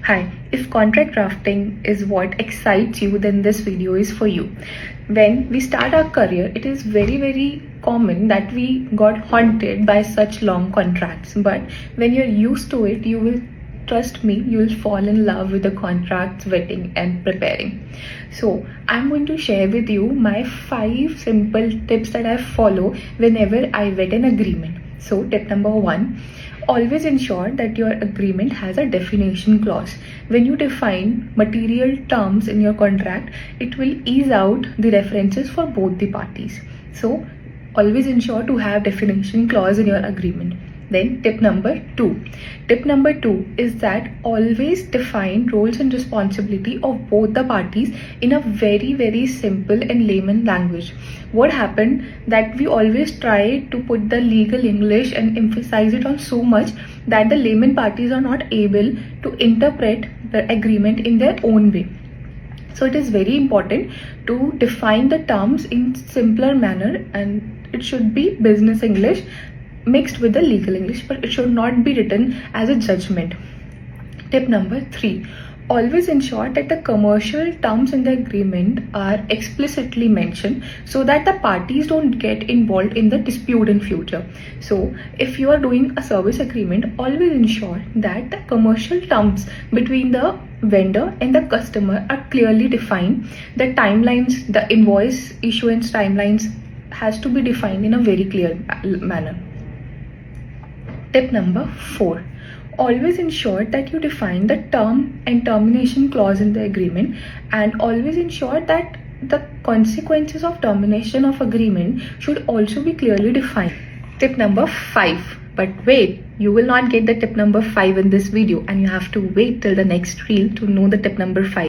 Hi, if contract drafting is what excites you, then this video is for you. When we start our career, it is very common that we got haunted by such long contracts. But when you're used to it, you will trust me, you will fall in love with the contracts, vetting and preparing. So I'm going to share with you my 5 simple tips that I follow whenever I vet an agreement. So tip number 1, always ensure that your agreement has a definition clause. When you define material terms in your contract, it will ease out the references for both the parties. So always ensure to have definition clause in your agreement. Then tip number 2. Tip number 2 is that always define roles and responsibility of both the parties in a very simple and layman language. What happened that we always try to put the legal English and emphasize it on so much that the layman parties are not able to interpret the agreement in their own way. So it is very important to define the terms in simpler manner, and it should be business English mixed with the legal English, but it should not be written as a judgment. Tip number 3, always ensure that the commercial terms in the agreement are explicitly mentioned so that the parties don't get involved in the dispute in future. So if you are doing a service agreement, always ensure that the commercial terms between the vendor and the customer are clearly defined. The timelines, the invoice issuance timelines has to be defined in a very clear manner. Tip number 4, always ensure that you define the term and termination clause in the agreement, and always ensure that the consequences of termination of agreement should also be clearly defined. Tip number 5, but wait, you will not get the tip number 5 in this video, and you have to wait till the next reel to know the tip number 5.